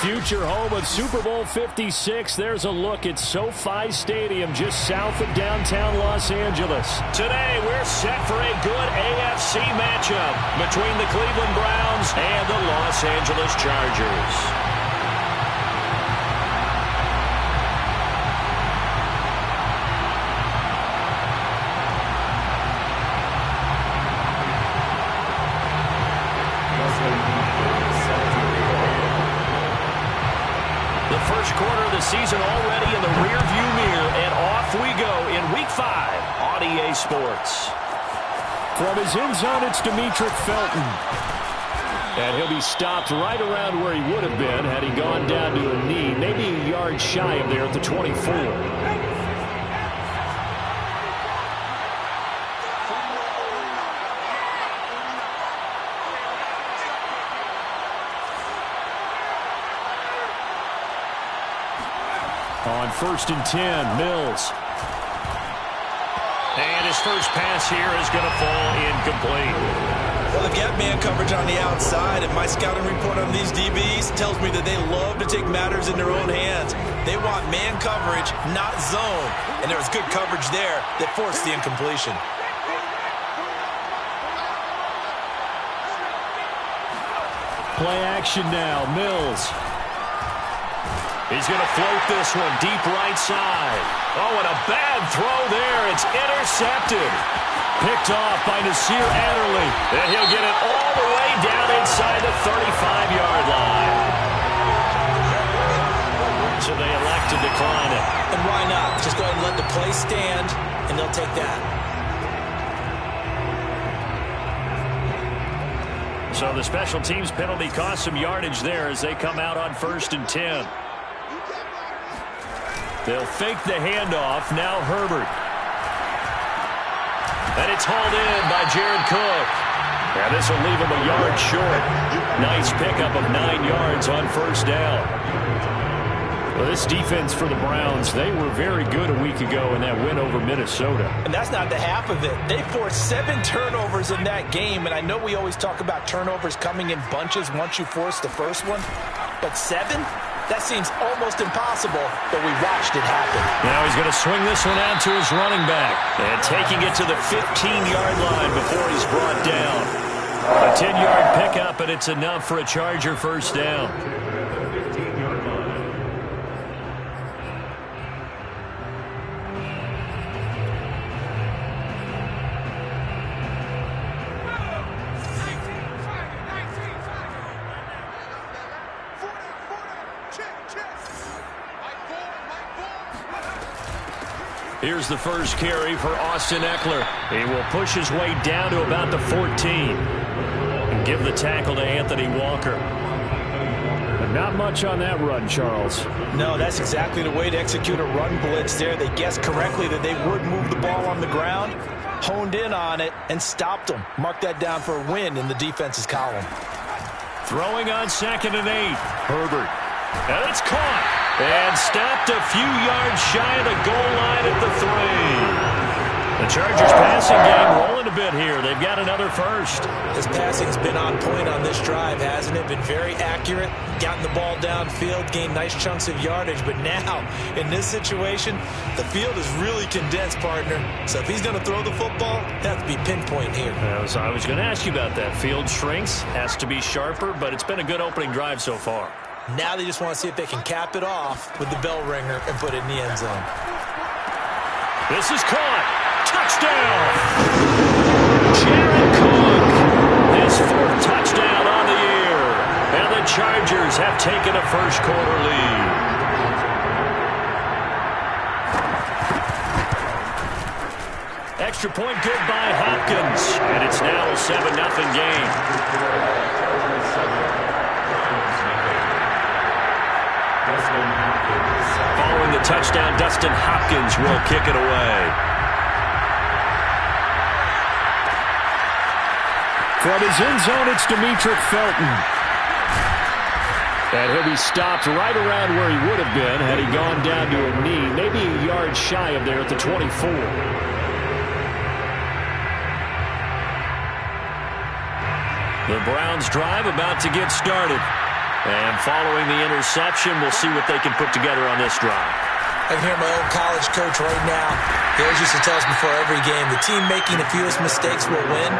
future home of Super Bowl 56. There's a look at SoFi Stadium just south of downtown Los Angeles. Today, we're set for a good AFC matchup between the Cleveland Browns and the Los Angeles Chargers. First quarter of the season already in the rearview mirror, and off we go in Week 5 on EA Sports. From his end zone, it's Demetric Felton. And he'll be stopped right around where he would have been had he gone down to a knee, maybe a yard shy of there at the 24. On 1st and 10, Mills. And his first pass here is going to fall incomplete. Well, they've got man coverage on the outside, and my scouting report on these DBs tells me that they love to take matters in their own hands. They want man coverage, not zone. And there was good coverage there that forced the incompletion. Play action now, Mills. He's going to float this one deep right side. Oh, and a bad throw there. It's intercepted. Picked off by Nasir Adderley. And he'll get it all the way down inside the 35-yard line. So they elect to decline it. And why not? Just go ahead and let the play stand, and they'll take that. So the special teams penalty cost some yardage there as they come out on 1st and 10. They'll fake the handoff. Now Herbert. And it's hauled in by Jared Cook. And this will leave him a yard short. Nice pickup of 9 yards on 1st down. Well, this defense for the Browns, they were very good a week ago in that win over Minnesota. And that's not the half of it. They forced 7 turnovers in that game. And I know we always talk about turnovers coming in bunches once you force the first one. But 7? That seems almost impossible, but we watched it happen. Now he's going to swing this one out to his running back. And taking it to the 15-yard line before he's brought down. A 10-yard pickup, and it's enough for a Charger first down. Here's the first carry for Austin Eckler. He will push his way down to about the 14 and give the tackle to Anthony Walker. But not much on that run, Charles. No, that's exactly the way to execute a run blitz there. They guessed correctly that they would move the ball on the ground, honed in on it, and stopped them. Mark that down for a win in the defense's column. Throwing on 2nd and 8. Herbert. And it's caught. And stopped a few yards shy of the goal line at the 3. The Chargers passing game rolling a bit here. They've got another first. His passing's been on point on this drive, hasn't it? Been very accurate, gotten the ball downfield, gained nice chunks of yardage. But now, in this situation, the field is really condensed, partner. So if he's going to throw the football, it has to be pinpoint here. I was going to ask you about that. Field shrinks, has to be sharper, but it's been a good opening drive so far. Now they just want to see if they can cap it off with the bell ringer and put it in the end zone. This is caught. Touchdown! Jared Cook, his 4th touchdown on the year. And the Chargers have taken a first quarter lead. Extra point good by Hopkins. And it's now a 7-0 game. Following the touchdown, Dustin Hopkins will kick it away. From his end zone, it's Demetric Felton. And he'll be stopped right around where he would have been had he gone down to a knee, maybe a yard shy of there at the 24. The Browns drive about to get started. And following the interception, we'll see what they can put together on this drive. I can hear my old college coach right now. He always used to tell us before every game, the team making the fewest mistakes will win.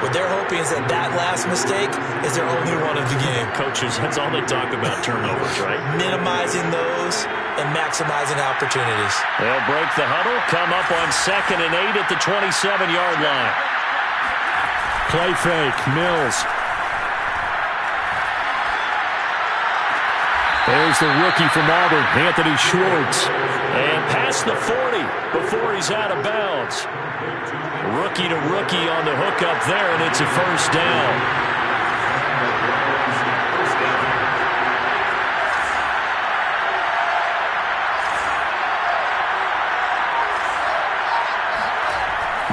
What they're hoping is that last mistake is their only one of the game. Coaches, that's all they talk about, turnovers, right? Minimizing those and maximizing opportunities. They'll break the huddle, come up on 2nd and 8 at the 27-yard line. Play fake, Mills. There's the rookie from Auburn, Anthony Schwartz. And past the 40 before he's out of bounds. Rookie to rookie on the hook up there, and it's a first down.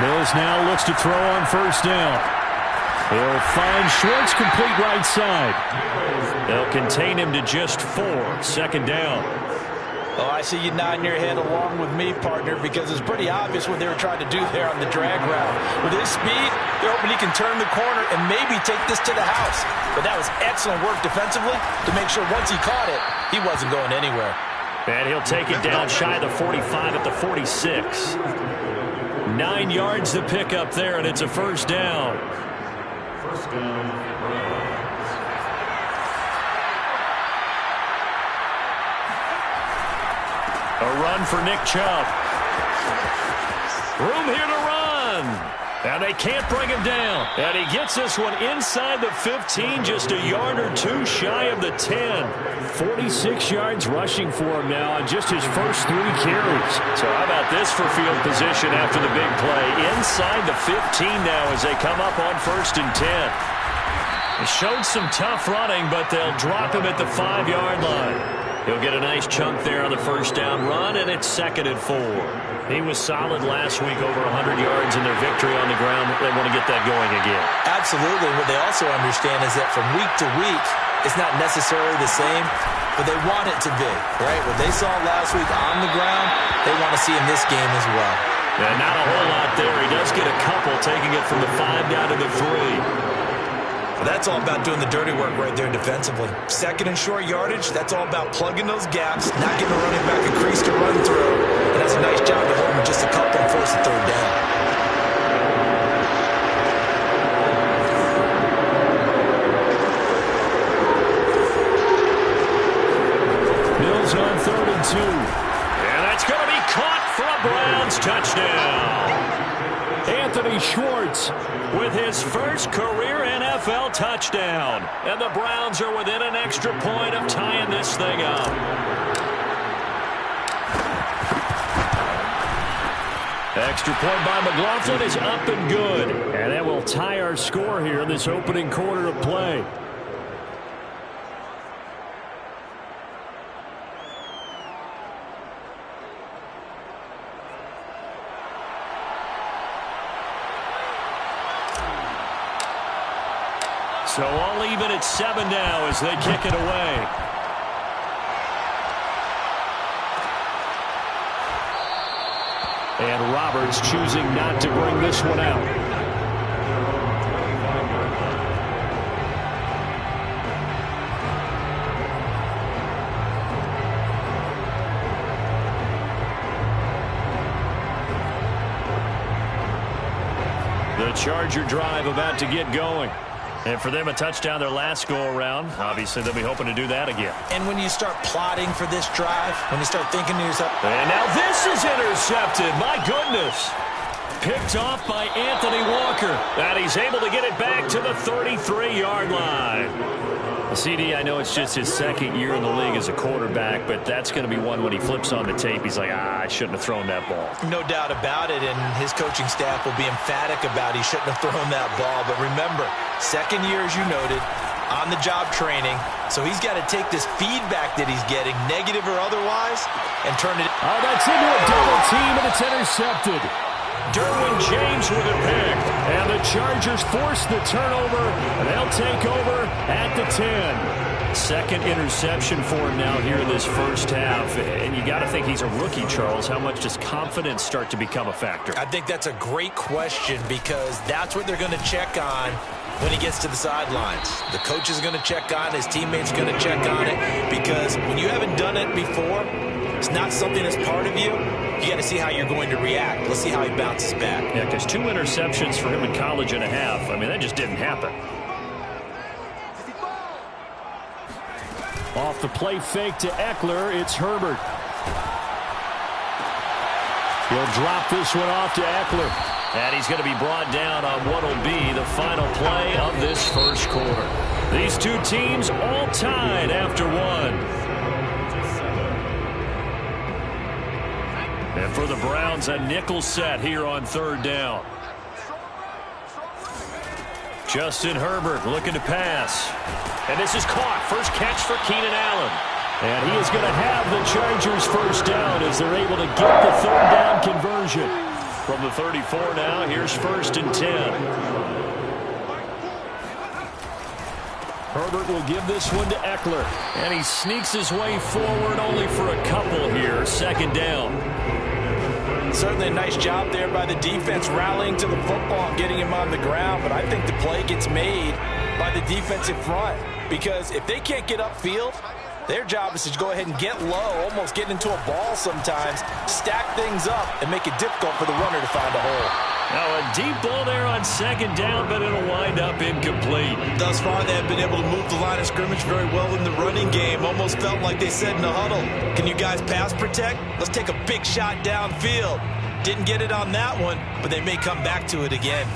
Mills now looks to throw on first down. He'll find Schwartz complete right side. They'll contain him to just 4. 2nd down. Oh, I see you nodding your head along with me, partner, because it's pretty obvious what they were trying to do there on the drag route. With his speed, they're hoping he can turn the corner and maybe take this to the house. But that was excellent work defensively to make sure once he caught it, he wasn't going anywhere. And he'll take it down shy of the 45 at the 46. 9 yards to pick up there, and it's a first down. First down. A run for Nick Chubb. Room here to run. And they can't bring him down. And he gets this one inside the 15, just a yard or 2 shy of the 10. 46 yards rushing for him now on just his first 3 carries. So how about this for field position after the big play? Inside the 15 now as they come up on 1st and 10. They showed some tough running, but they'll drop him at the 5-yard line. He'll get a nice chunk there on the first down run, and it's 2nd and 4. He was solid last week, over 100 yards in their victory on the ground. They want to get that going again. Absolutely. What they also understand is that from week to week, it's not necessarily the same, but they want it to be, right? What they saw last week on the ground, they want to see in this game as well. And not a whole lot there. He does get a couple, taking it from the 5 down to the 3. That's all about doing the dirty work right there defensively. 2nd and short yardage, that's all about plugging those gaps, not giving the running back a crease to run through. And that's a nice job to hold him just a couple and force the 3rd down. Mills on 3rd and 2. And that's going to be caught for a Browns touchdown. Anthony Schwartz with his first career NFL touchdown. And the Browns are within an extra point of tying this thing up. Extra point by McLaughlin is up and good. And that will tie our score here in this opening quarter of play. So all even at 7 now as they kick it away. And Roberts choosing not to bring this one out. The Charger drive about to get going. And for them, a touchdown their last go-around. Obviously, they'll be hoping to do that again. And when you start plotting for this drive, when you start thinking to yourself... And now this is intercepted. My goodness. Picked off by Anthony Walker. And he's able to get it back to the 33-yard line. CD, I know it's just his 2nd year in the league as a quarterback, but that's going to be one when he flips on the tape. He's like, I shouldn't have thrown that ball. No doubt about it, and his coaching staff will be emphatic about he shouldn't have thrown that ball. But remember, 2nd year, as you noted, on-the-job training. So he's got to take this feedback that he's getting, negative or otherwise, and turn it... Oh, that's into a double team, and it's intercepted. Derwin James with a pick, and the Chargers force the turnover, and they'll take over at the 10. 2nd interception for him now here in this first half, and you got to think he's a rookie, Charles. How much does confidence start to become a factor? I think that's a great question because that's what they're going to check on when he gets to the sidelines. The coach is going to check on it. His teammates are going to check on it, because when you haven't done it before, it's not something that's part of you. You got to see how you're going to react. Let's see how he bounces back. Yeah, because 2 interceptions for him in college and a half. I mean, that just didn't happen. Off the play fake to Eckler, it's Herbert. He'll drop this one off to Eckler. And he's going to be brought down on what will be the final play of this first quarter. These two teams all tied after one. And for the Browns, a nickel set here on third down. Justin Herbert looking to pass. And this is caught. First catch for Keenan Allen. And he is going to have the Chargers first down as they're able to get the third down conversion. From the 34 now, here's 1st and 10. Herbert will give this one to Eckler. And he sneaks his way forward only for a couple here. 2nd down. Certainly a nice job there by the defense rallying to the football and getting him on the ground. But I think the play gets made by the defensive front, because if they can't get upfield, their job is to go ahead and get low, almost get into a ball sometimes, stack things up, and make it difficult for the runner to find a hole. Now a deep ball there on 2nd down, but it'll wind up incomplete. Thus far, they have been able to move the line of scrimmage very well in the running game. Almost felt like they said in the huddle, can you guys pass protect? Let's take a big shot downfield. Didn't get it on that one, but they may come back to it again.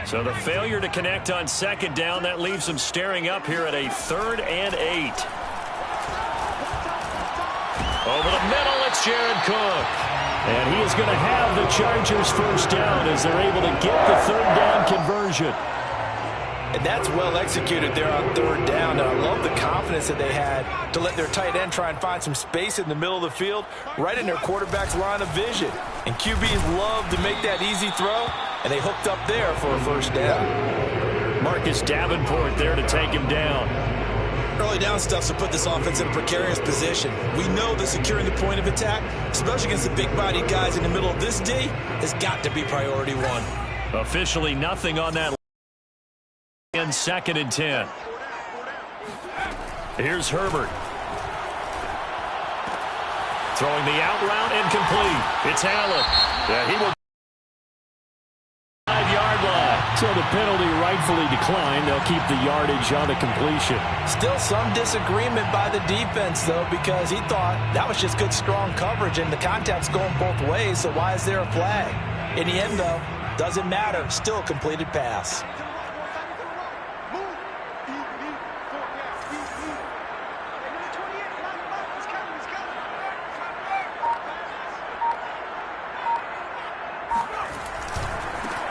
So the failure to connect on 2nd down, that leaves them staring up here at a 3rd and 8. Over the middle, it's Jared Cook. And he is going to have the Chargers first down as they're able to get the 3rd down conversion. And that's well executed there on 3rd down. And I love the confidence that they had to let their tight end try and find some space in the middle of the field, right in their quarterback's line of vision. And QBs love to make that easy throw, and they hooked up there for a 1st down. Marcus Davenport there to take him down. Early down stuff to put this offense in a precarious position. We know that securing the point of attack, especially against the big-bodied guys in the middle of this D, has got to be priority 1. Officially nothing on that. In 2nd and 10. Here's Herbert. Throwing the out route incomplete. It's Allen. Yeah, he will. 5-yard line. So the penalty rightfully declined. They'll keep the yardage on the completion. Still some disagreement by the defense, though, because he thought that was just good, strong coverage, and the contact's going both ways, so why is there a flag? In the end, though, doesn't matter. Still a completed pass.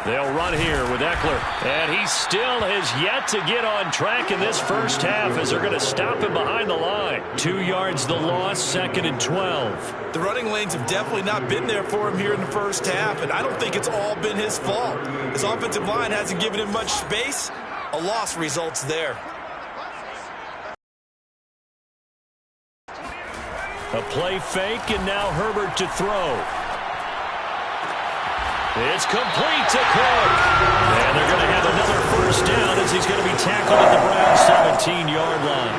They'll run here with Eckler. And he still has yet to get on track in this first half as they're going to stop him behind the line. 2 yards the loss, 2nd and 12. The running lanes have definitely not been there for him here in the first half, and I don't think it's all been his fault. His offensive line hasn't given him much space. A loss results there. A play fake, and now Herbert to throw. It's complete to Cook. And they're going to have another first down as he's going to be tackled at the Browns' 17-yard line.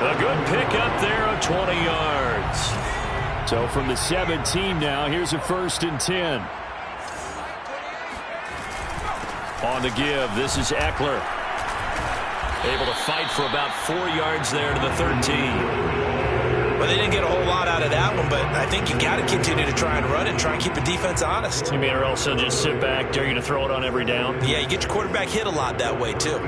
A good pickup there of 20 yards. So from the 17 now, here's a 1st and 10. On the give, this is Eckler. Able to fight for about 4 yards there to the 13. Well, they didn't get a whole lot out of that one, but I think you got to continue to try and run and try and keep the defense honest. You mean, or else they'll just sit back, dare you to throw it on every down? Yeah, you get your quarterback hit a lot that way, too.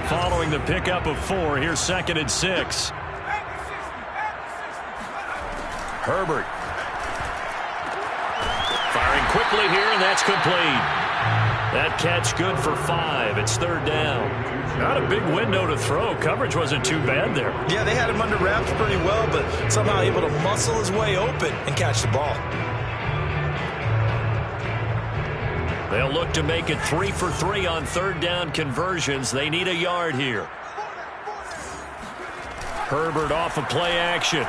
Following the pickup of 4, here's 2nd and 6. Herbert. Firing quickly here, and that's complete. That catch good for 5. It's 3rd down. Not a big window to throw. Coverage wasn't too bad there. Yeah, they had him under wraps pretty well, but somehow able to muscle his way open and catch the ball. They'll look to make it 3 for 3 on 3rd down conversions. They need a yard here. Herbert off of play action.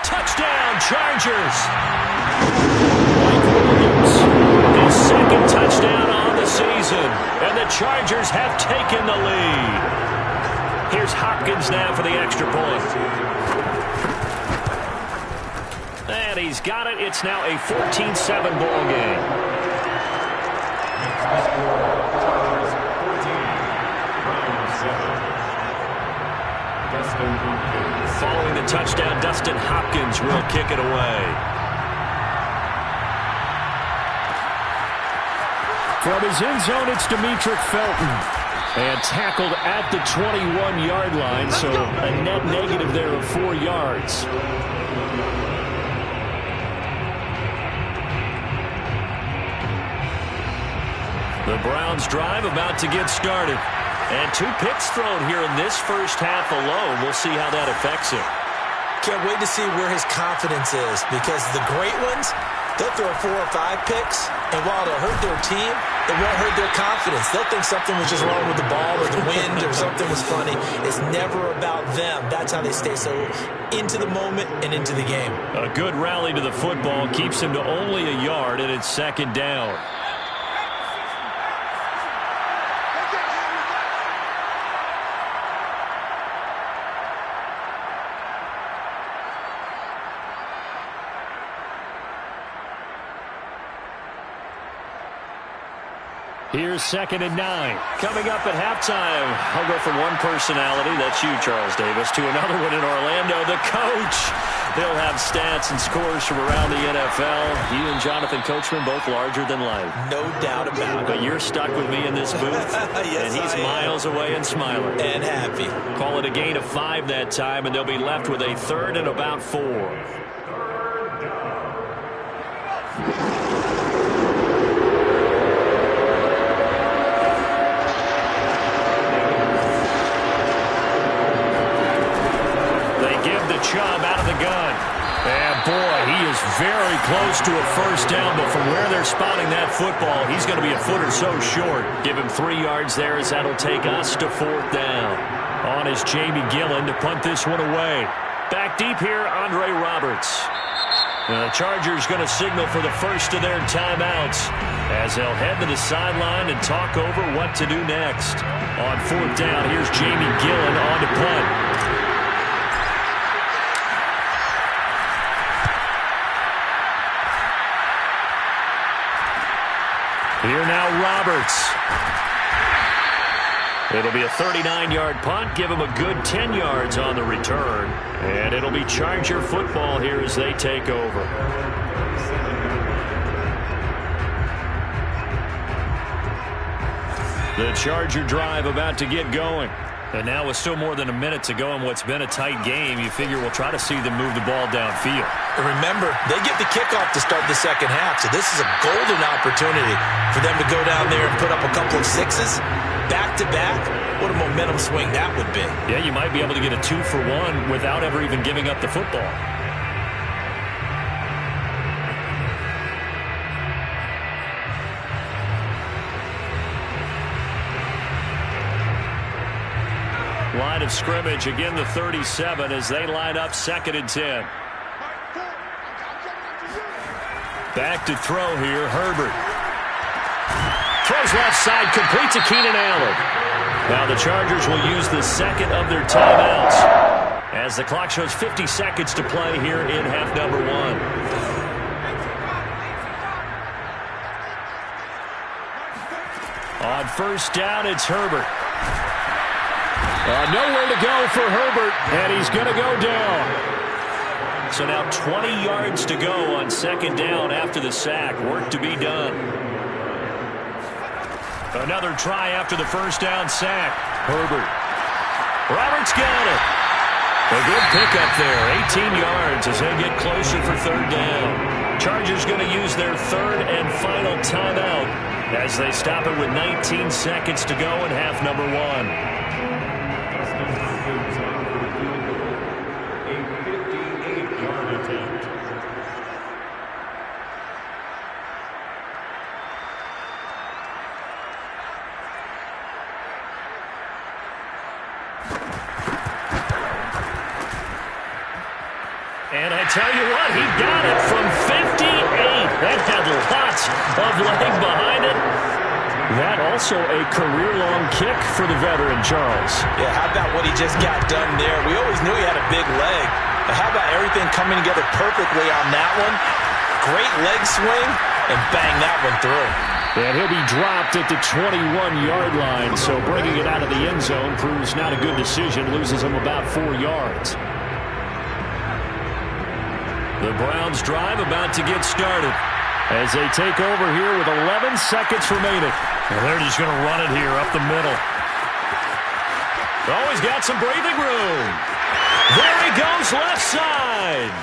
Touchdown! Touchdown, Chargers. Mike Williams, his second touchdown on the season. And the Chargers have taken the lead. Here's Hopkins now for the extra point. And he's got it. It's now a 14-7 ball game. Following the touchdown, Dustin Hopkins will kick it away. From his end zone, it's Demetric Felton. And tackled at the 21-yard line, so a net negative there of 4 yards. The Browns drive about to get started. And 2 picks thrown here in this first half alone. We'll see how that affects him. Can't wait to see where his confidence is, because the great ones, they'll throw 4 or 5 picks, and while it'll hurt their team, it won't hurt their confidence. They'll think something was just wrong with the ball or the wind or something was funny. It's never about them. That's how they stay so into the moment and into the game. A good rally to the football keeps him to only a yard, and it's second down. Here's 2nd and 9. Coming up at halftime, I'll go from one personality, that's you, Charles Davis, to another one in Orlando, the coach. He'll have stats and scores from around the NFL. You and Jonathan Coachman, both larger than life. No doubt about it. But you're stuck with me in this booth. Yes, and he's miles away and smiling. And happy. Call it a gain of 5 that time, and they'll be left with a 3rd and about 4. Chubb out of the gun. And boy, he is very close to a first down, but from where they're spotting that football, he's going to be a foot or so short. Give him 3 yards there, as that'll take us to 4th down. On is Jamie Gillen to punt this one away. Back deep here, Andre Roberts. The Chargers going to signal for the first of their timeouts as they'll head to the sideline and talk over what to do next. On 4th down, here's Jamie Gillen on to punt. Here now, Roberts. It'll be a 39-yard punt. Give him a good 10 yards on the return. And it'll be Charger football here as they take over. The Charger drive about to get going. And now with still more than a minute to go in what's been a tight game, you figure we'll try to see them move the ball downfield. And remember, they get the kickoff to start the second half, so this is a golden opportunity for them to go down there and put up a couple of 6s back-to-back. What a momentum swing that would be. Yeah, you might be able to get a 2-for-1 without ever even giving up the football. Line of scrimmage, again the 37 as they line up 2nd and 10. Back to throw here, Herbert. Throws left side, complete to Keenan Allen. Now the Chargers will use the 2nd of their timeouts as the clock shows 50 seconds to play here in half number 1. On 1st down, it's Herbert. Nowhere to go for Herbert, and he's going to go down. So now 20 yards to go on 2nd down after the sack. Work to be done. Another try after the 1st down sack. Herbert. Roberts got it. A good pickup there. 18 yards as they get closer for 3rd down. Chargers going to use their 3rd and final timeout as they stop it with 19 seconds to go in half number 1. And I tell you what, he got it from 58. That had lots of leg behind it. That also a career-long kick for the veteran, Charles. Yeah, how about what he just got done there? We always knew he had a big leg. But how about everything coming together perfectly on that one? Great leg swing, and bang, that one through. And he'll be dropped at the 21-yard line, so bringing it out of the end zone proves not a good decision. Loses him about 4 yards. The Browns drive about to get started as they take over here with 11 seconds remaining. And they're just going to run it here up the middle. Oh, he's got some breathing room. There he goes, left side.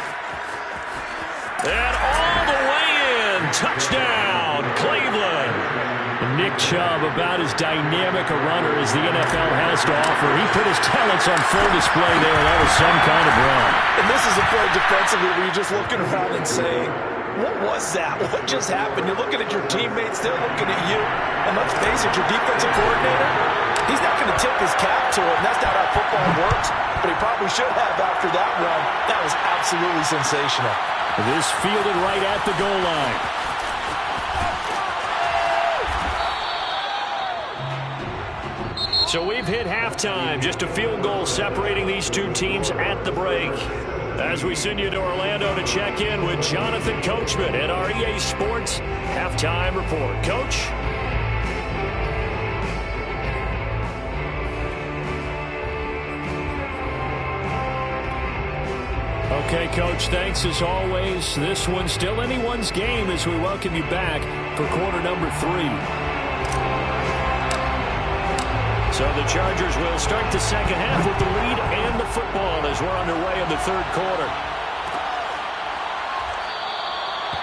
And all the way in. Touchdown, Cleveland. Nick Chubb, about as dynamic a runner as the NFL has to offer. He put his talents on full display there. That was some kind of run. And this is a play defensively where you're just looking around and saying, what was that? What just happened? You're looking at your teammates, they're looking at you. And let's face it, your defensive coordinator, he's not going to tip his cap to it, and that's not how football works. But he probably should have after that run. That was absolutely sensational. This fielded right at the goal line. So we've hit halftime. Just a field goal separating these two teams at the break. As we send you to Orlando to check in with Jonathan Coachman at our EA Sports Halftime Report. Coach? Okay, Coach, thanks as always. This one's still anyone's game as we welcome you back for quarter number 3. So the Chargers will start the second half with the lead and the football as we're underway in the third quarter.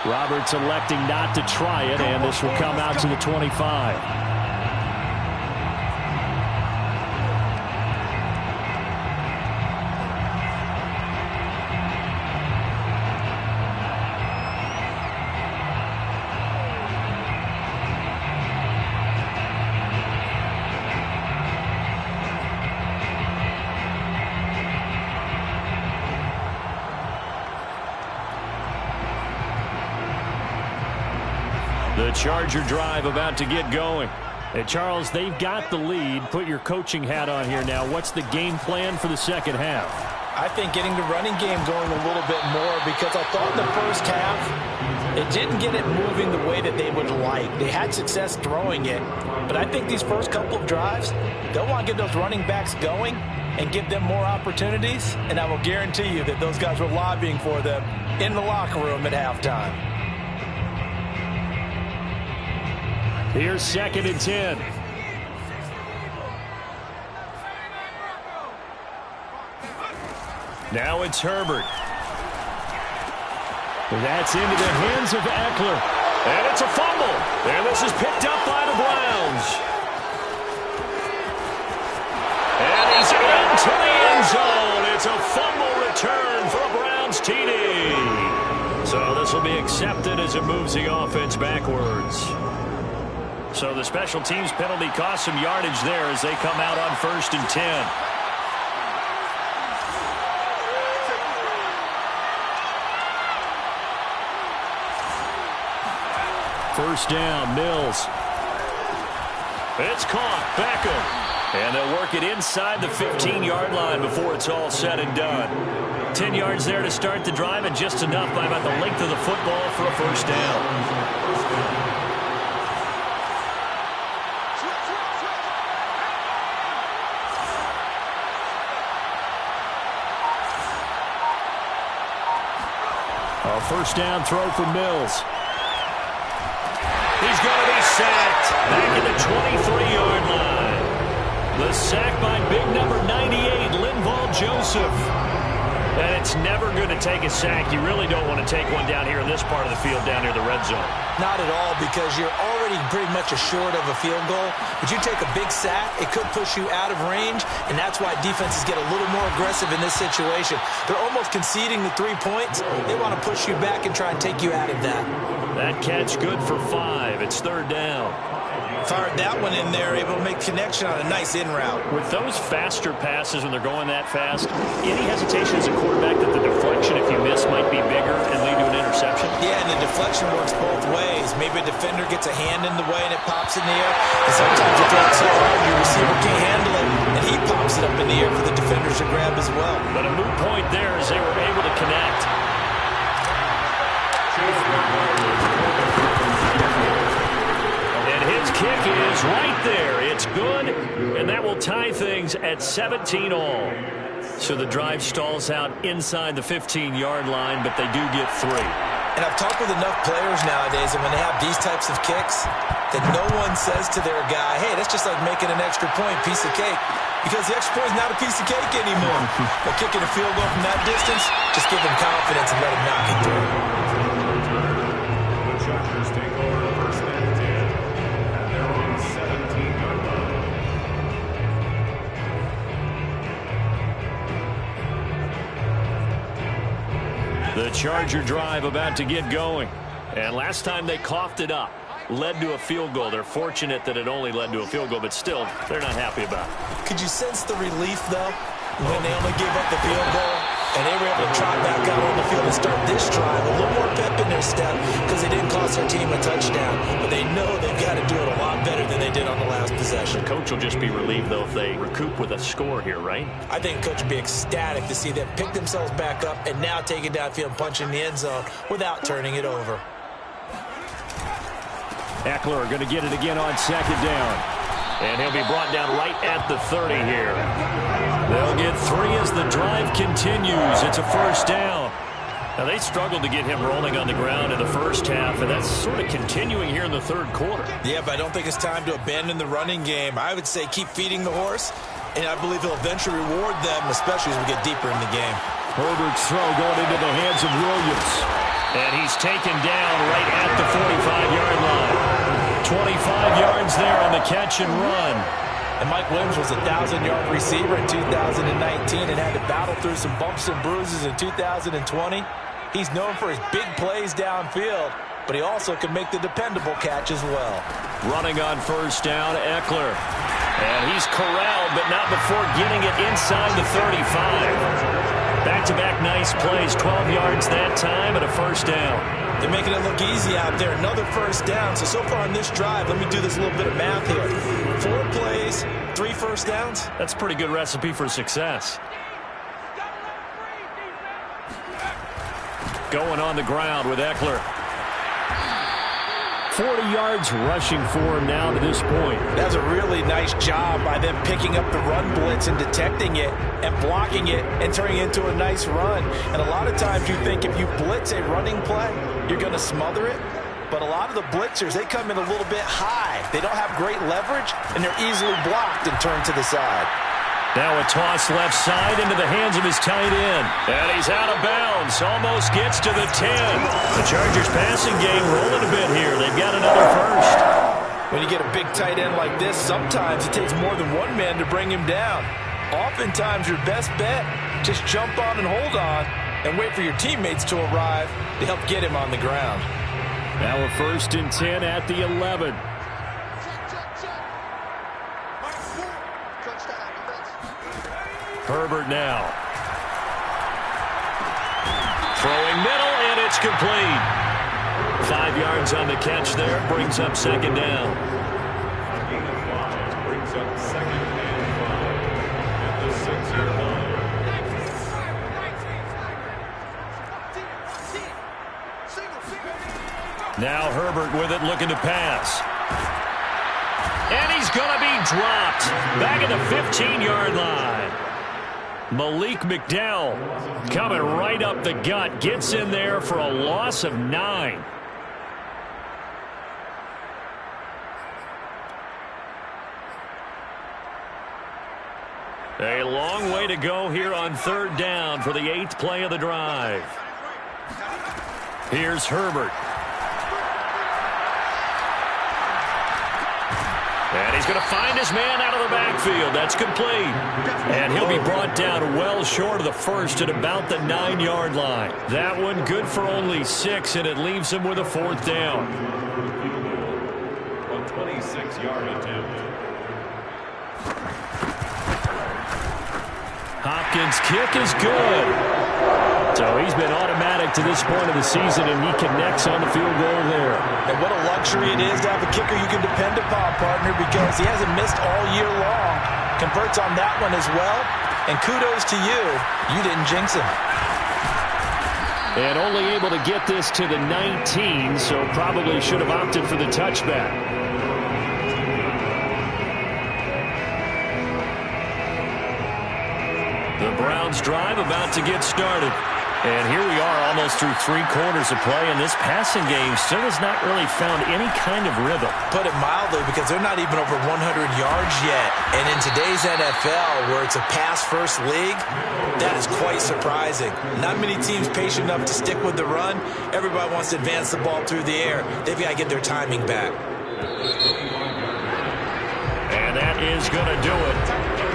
Roberts electing not to try it, and this will come out to the 25. The Charger drive about to get going. Hey, Charles, they've got the lead. Put your coaching hat on here now. What's the game plan for the second half? I think getting the running game going a little bit more, because I thought in the first half it didn't get it moving the way that they would like. They had success throwing it, but I think these first couple of drives, they'll want to get those running backs going and give them more opportunities, and I will guarantee you that those guys were lobbying for them in the locker room at halftime. Here's 2nd and 10. Now it's Herbert. That's into the hands of Eckler. And it's a fumble. And this is picked up by the Browns. And he's into the end zone. It's a fumble return for a Browns TD. So this will be accepted as it moves the offense backwards. So the special teams penalty cost some yardage there as they come out on 1st and 10. First down, Mills. It's caught. Beckham. And they'll work it inside the 15-yard line before it's all said and done. 10 yards there to start the drive, and just enough by about the length of the football for a first down. A first down throw for Mills. He's going to be sacked back at the 23-yard line. The sack by big number 98, Linval Joseph. And it's never going to take a sack. You really don't want to take one down here in this part of the field down near the red zone. Not at all, because you're already pretty much assured of a field goal. But you take a big sack, it could push you out of range, and that's why defenses get a little more aggressive in this situation. They're almost conceding the 3 points. They want to push you back and try and take you out of that. That catch good for 5. It's third down. Fired that one in there, able to make connection on a nice in route. With those faster passes when they're going that fast, any hesitation as a quarterback that the deflection, if you miss, might be bigger and lead to an interception? Yeah, and the deflection works both ways. Maybe a defender gets a hand in the way and it pops in the air. And sometimes you throw it so hard your receiver can't handle it, and he pops it up in the air for the defenders to grab as well. But a moot point there as they were able to connect. And his kick is right there. It's good, and that will tie things at 17 all. So the drive stalls out inside the 15-yard line, but they do get 3. And I've talked with enough players nowadays, and when they have these types of kicks, that no one says to their guy, hey, that's just like making an extra point, piece of cake. Because the extra point is not a piece of cake anymore. But kicking a field goal from that distance, just give him confidence and let him knock it through. The Chargers take over first and 10 at their own 17-yard line. The Charger drive about to get going. And last time they coughed it up, led to a field goal. They're fortunate that it only led to a field goal, but still, they're not happy about it. Could you sense the relief, though, when they only gave up the field goal? And they were able to trot back out on the field and start this drive. A little more pep in their step because they didn't cost their team a touchdown. But they know they've got to do it a lot better than they did on the last possession. The coach will just be relieved, though, if they recoup with a score here, right? I think coach will be ecstatic to see them pick themselves back up and now take it downfield and punch in the end zone without turning it over. Eckler going to get it again on second down. And he'll be brought down right at the 30 here. They'll get 3 as the drive continues. It's a first down. Now, they struggled to get him rolling on the ground in the first half, and that's sort of continuing here in the third quarter. Yeah, but I don't think it's time to abandon the running game. I would say keep feeding the horse, and I believe he'll eventually reward them, especially as we get deeper in the game. Herbert's throw going into the hands of Williams. And he's taken down right at the 45-yard line. 25 yards there on the catch and run. And Mike Williams was a 1,000-yard receiver in 2019 and had to battle through some bumps and bruises in 2020. He's known for his big plays downfield, but he also can make the dependable catch as well. Running on first down, Eckler. And he's corralled, but not before getting it inside the 35. Back-to-back nice plays, 12 yards that time and a first down. They're making it look easy out there. Another first down. So far on this drive, let me do this little bit of math here. 4 plays, 3 first downs. That's a pretty good recipe for success. Going on the ground with Eckler. 40 yards rushing for him now to this point. That's a really nice job by them picking up the run blitz and detecting it and blocking it and turning it into a nice run. And a lot of times you think if you blitz a running play, you're going to smother it. But a lot of the blitzers, they come in a little bit high. They don't have great leverage, and they're easily blocked and turned to the side. Now a toss left side into the hands of his tight end. And he's out of bounds. Almost gets to the 10. The Chargers passing game rolling a bit here. They've got another first. When you get a big tight end like this, sometimes it takes more than one man to bring him down. Oftentimes your best bet, just jump on and hold on and wait for your teammates to arrive to help get him on the ground. Now a first and 10 at the 11. Herbert now. Throwing middle, and it's complete. 5 yards on the catch there. Brings up second down. Brings up second and 5 at the 6-yard line. Now Herbert with it, looking to pass. And he's going to be dropped. Back at the 15-yard line. Malik McDowell coming right up the gut. Gets in there for a loss of 9. A long way to go here on third down for the 8th play of the drive. Here's Herbert. And he's going to find his man out of the backfield. That's complete. And he'll be brought down well short of the first at about the 9-yard line. That one good for only 6, and it leaves him with a 4th down. 26-yard attempt. Hopkins' kick is good. So he's been automatic to this point of the season, and he connects on the field goal there. And what a luxury it is to have a kicker you can depend upon, partner, because he hasn't missed all year long. Converts on that one as well. And kudos to you. You didn't jinx him. And only able to get this to the 19, so probably should have opted for the touchback. The Browns drive about to get started. And here we are almost through 3 quarters of play, and this passing game still has not really found any kind of rhythm. Put it mildly, because they're not even over 100 yards yet. And in today's NFL, where it's a pass-first league, that is quite surprising. Not many teams patient enough to stick with the run. Everybody wants to advance the ball through the air. They've got to get their timing back. And that is going to do it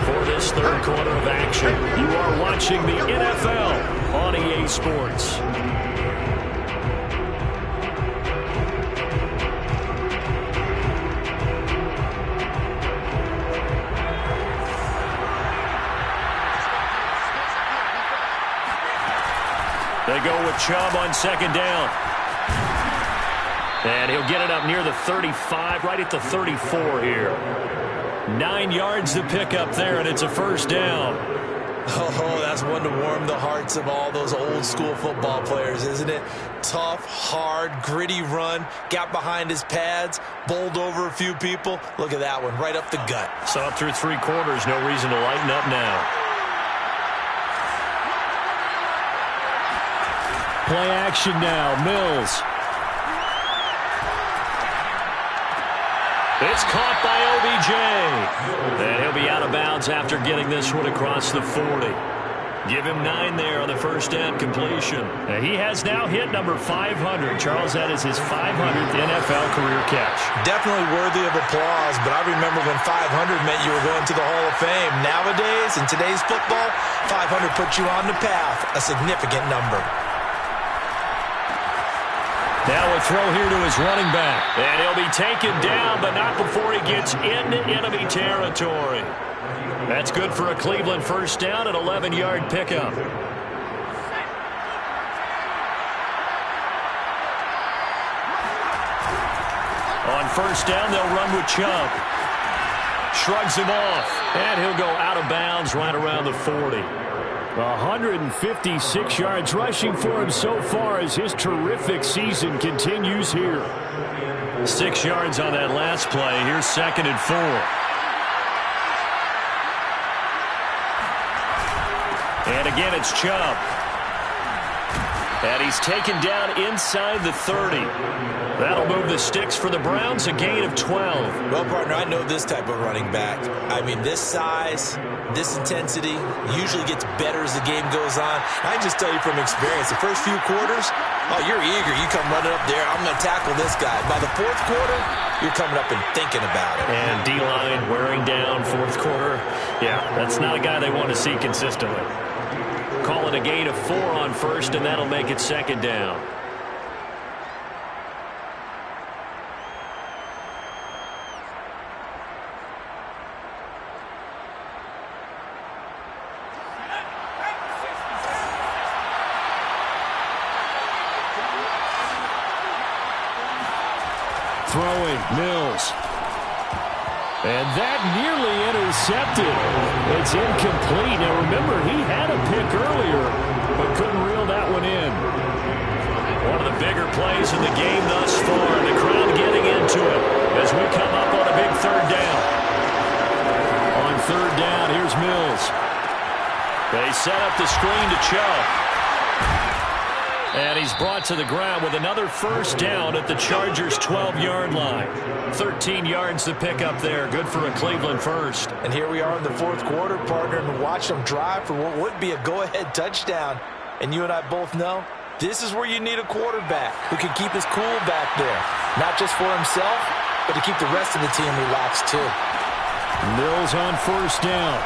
for this third quarter of action. You are watching the NFL on EA Sports. They go with Chubb on second down. And he'll get it up near the 35, right at the 34 here. 9 yards to pick up there, and it's a first down. Oh, that's one to warm the hearts of all those old-school football players, isn't it? Tough, hard, gritty run. Got behind his pads, bowled over a few people. Look at that one, right up the gut. So up through 3 quarters, no reason to lighten up now. Play action now, Mills. It's caught by OBJ. And he'll be out of bounds after getting this one across the 40. Give him 9 there on the first down completion. And he has now hit number 500. Charles, that is his 500th NFL career catch. Definitely worthy of applause, but I remember when 500 meant you were going to the Hall of Fame. Nowadays, in today's football, 500 puts you on the path, a significant number. Now a throw here to his running back. And he'll be taken down, but not before he gets into enemy territory. That's good for a Cleveland first down, an 11-yard pickup. On first down, they'll run with Chubb. Shrugs him off, and he'll go out of bounds right around the 40. 156 yards rushing for him so far as his terrific season continues here. 6 yards on that last play. Here's 2nd and 4. And again, it's Chubb. And he's taken down inside the 30. That'll move the sticks for the Browns, a gain of 12. Well, partner, I know this type of running back. I mean, this size, this intensity usually gets better as the game goes on. I can just tell you from experience, the first few quarters, oh, you're eager. You come running up there, I'm going to tackle this guy. By the 4th quarter, you're coming up and thinking about it. And D-line wearing down 4th quarter. Yeah, that's not a guy they want to see consistently. Call it a gain of 4 on first, and that'll make it 2nd down. Throwing, Mills. And that nearly intercepted. It's incomplete. Now remember, he had a pick earlier, but couldn't reel that one in. One of the bigger plays in the game thus far. The crowd getting into it as we come up on a big 3rd down. On 3rd down, here's Mills. They set up the screen to Chubb. And he's brought to the ground with another first down at the Chargers' 12-yard line. 13 yards to pick up there. Good for a Cleveland first. And here we are in the 4th quarter, partner, and watch them drive for what would be a go-ahead touchdown. And you and I both know this is where you need a quarterback who can keep his cool back there. Not just for himself, but to keep the rest of the team relaxed too. Mills on first down.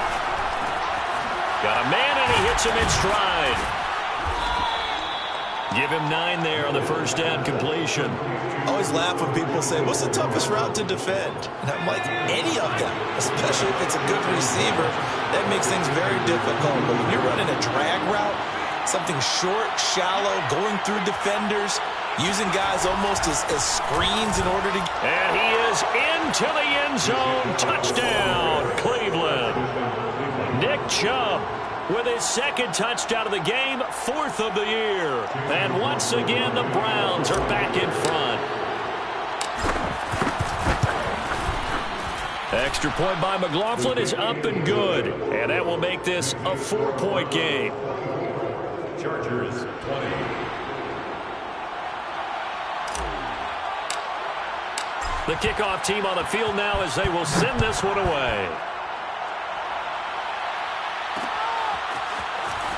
Got a man, and he hits him in stride. Give him 9 there on the first down completion. I always laugh when people say, what's the toughest route to defend? And I'm like, any of them, especially if it's a good receiver. That makes things very difficult. But when you're running a drag route, something short, shallow, going through defenders, using guys almost as screens in order to... And he is into the end zone. Touchdown, Cleveland. Nick Chubb with his second touchdown of the game, 4th of the year. And once again, the Browns are back in front. Extra point by McLaughlin is up and good. And that will make this a 4-point game. Chargers 20. The kickoff team on the field now as they will send this one away.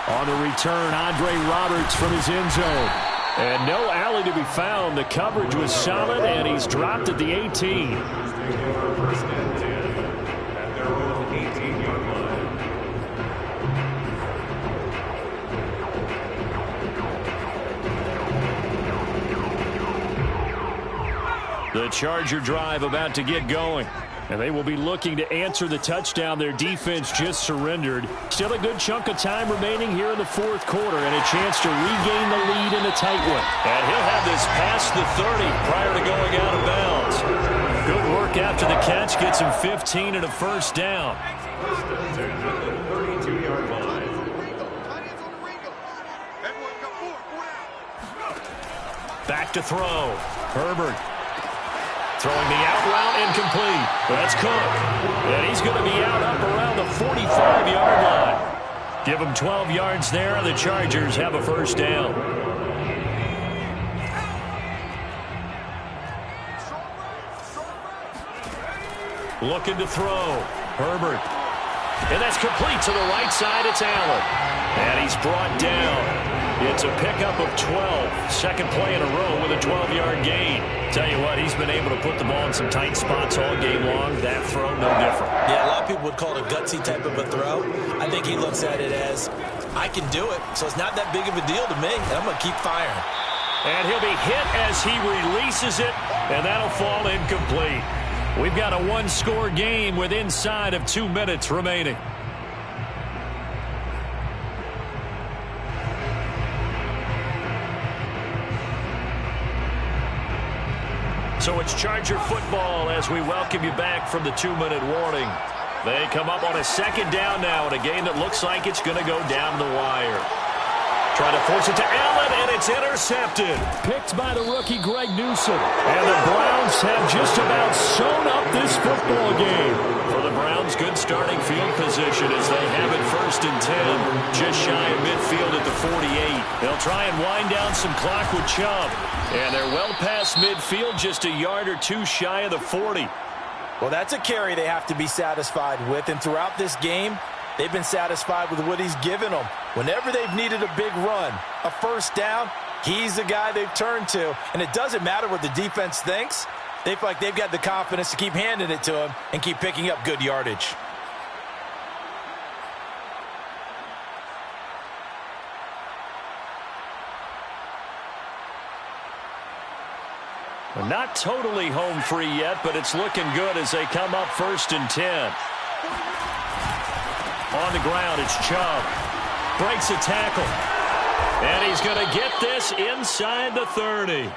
On the return, Andre Roberts from his end zone. And no alley to be found. The coverage was solid, and he's dropped at the 18. First and 10 at their own 18-yard line. The Charger drive about to get going. And they will be looking to answer the touchdown their defense just surrendered. Still a good chunk of time remaining here in the 4th quarter and a chance to regain the lead in a tight one. And he'll have this past the 30 prior to going out of bounds. Good work after the catch. Gets him 15 and a first down. First and 10 at the 32-yard line. Back to throw. Herbert. Throwing the out route incomplete. That's Cook. And he's going to be out up around the 45-yard line. Give him 12 yards there, and the Chargers have a first down. Looking to throw. Herbert. And that's complete to the right side. It's Allen. And he's brought down. It's a pickup of 12. Second play in a row with a 12-yard gain. Tell you what, he's been able to put the ball in some tight spots all game long. That throw, no different. Yeah, a lot of people would call it a gutsy type of a throw. I think he looks at it as, I can do it, so it's not that big of a deal to me, and I'm going to keep firing. And he'll be hit as he releases it, and that'll fall incomplete. We've got a one-score game with inside of 2 minutes remaining. So it's Charger football as we welcome you back from the 2-minute warning. They come up on a second down now in a game that looks like it's going to go down the wire. Trying to force it to Allen, and it's intercepted. Picked by the rookie Greg Newsome. And the Browns have just about sewn up this football game. For the Browns, good starting field position as they have it 1st and 10. Just shy of midfield at the 48. They'll try and wind down some clock with Chubb. And they're well past midfield, just a yard or two shy of the 40. Well, that's a carry they have to be satisfied with. And throughout this game, they've been satisfied with what he's given them. Whenever they've needed a big run, a first down, he's the guy they've turned to. And it doesn't matter what the defense thinks. They feel like they've got the confidence to keep handing it to him and keep picking up good yardage. Not totally home free yet, but it's looking good as they come up 1st and 10. On the ground, it's Chubb. Breaks a tackle. And he's going to get this inside the 30.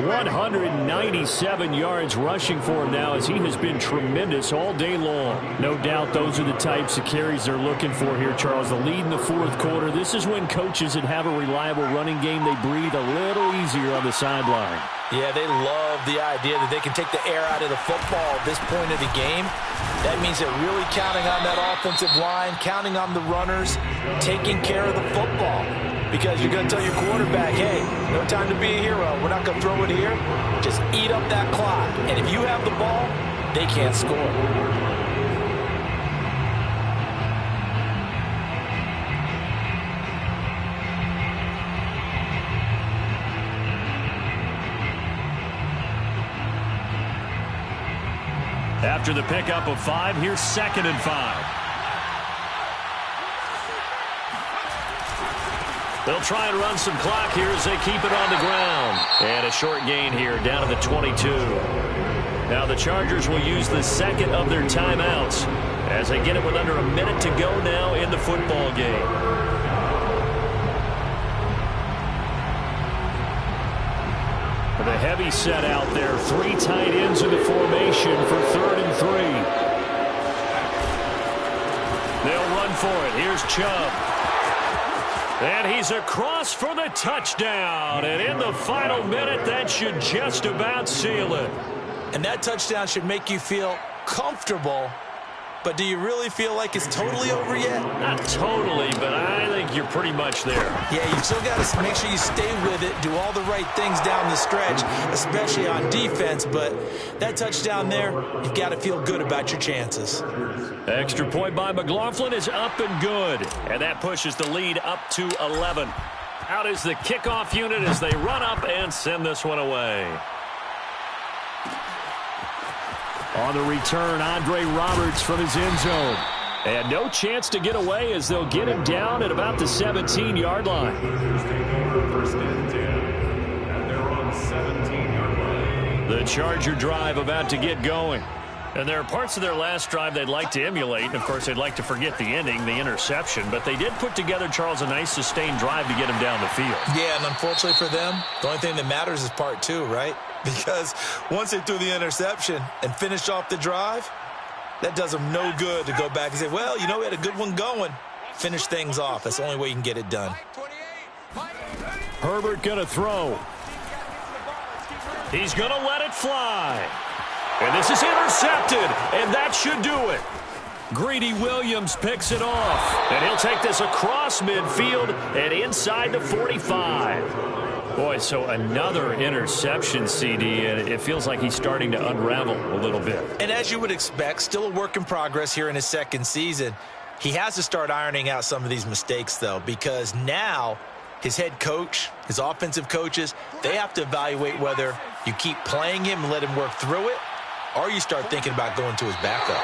197 yards rushing for him now as he has been tremendous all day long. No doubt those are the types of carries they're looking for here, Charles. The lead in the 4th quarter. This is when coaches that have a reliable running game, they breathe a little easier on the sideline. Yeah, they love the idea that they can take the air out of the football at this point of the game. That means they're really counting on that offensive line, counting on the runners, taking care of the football. Because you're going to tell your quarterback, hey, no time to be a hero. We're not going to throw it here. Just eat up that clock. And if you have the ball, they can't score. After the pickup of 5, here's 2nd and 5. They'll try and run some clock here as they keep it on the ground. And a short gain here down to the 22. Now the Chargers will use the second of their timeouts as they get it with under a minute to go now in the football game. The heavy set out there. 3 tight ends in the formation for 3rd and 3. They'll run for it. Here's Chubb. And he's across for the touchdown. And in the final minute, that should just about seal it. And that touchdown should make you feel comfortable. But do you really feel like it's totally over yet? Not totally, but I think you're pretty much there. Yeah, you've still got to make sure you stay with it, do all the right things down the stretch, especially on defense. But that touchdown there, you've got to feel good about your chances. Extra point by McLaughlin is up and good. And that pushes the lead up to 11. Out is the kickoff unit as they run up and send this one away. On the return, Andre Roberts from his end zone. And no chance to get away as they'll get him down at about the 17-yard line. First and 10, and they're on the 17-yard line. The Charger drive about to get going. And there are parts of their last drive they'd like to emulate. And, of course, they'd like to forget the ending, the interception. But they did put together, Charles, a nice sustained drive to get him down the field. Yeah, and unfortunately for them, the only thing that matters is part 2, right? Because once they threw the interception and finished off the drive, that does them no good to go back and say, well, you know, we had a good one going. Finish things off. That's the only way you can get it done. Herbert going to throw. He's going to let it fly. And this is intercepted, and that should do it. Greedy Williams picks it off, and he'll take this across midfield and inside the 45. Boy, so another interception, CD, and it feels like he's starting to unravel a little bit. And as you would expect, still a work in progress here in his second season. He has to start ironing out some of these mistakes, though, because now his head coach, his offensive coaches, they have to evaluate whether you keep playing him and let him work through it, or you start thinking about going to his backup.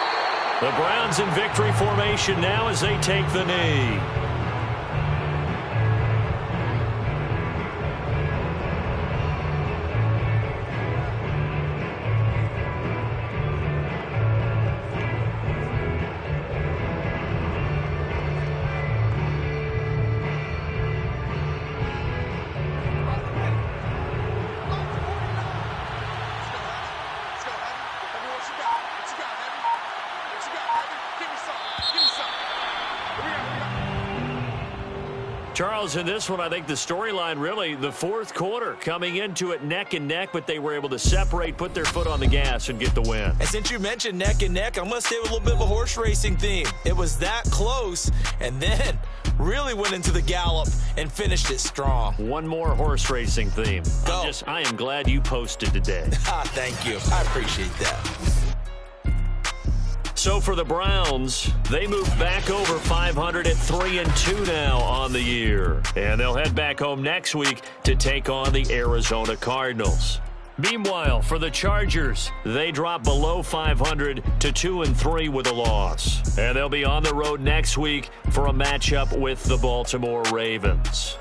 The Browns in victory formation now as they take the knee. Charles, in this one, I think the storyline really, the fourth quarter, coming into it neck and neck, but they were able to separate, put their foot on the gas, and get the win. And since you mentioned neck and neck, I'm going to stay with a little bit of a horse racing theme. It was that close, and then really went into the gallop and finished it strong. One more horse racing theme. Go. I am glad you posted today. Thank you. I appreciate that. So for the Browns, they move back over 500 at 3-2 now on the year. And they'll head back home next week to take on the Arizona Cardinals. Meanwhile, for the Chargers, they drop below 500 to 2-3 with a loss. And they'll be on the road next week for a matchup with the Baltimore Ravens.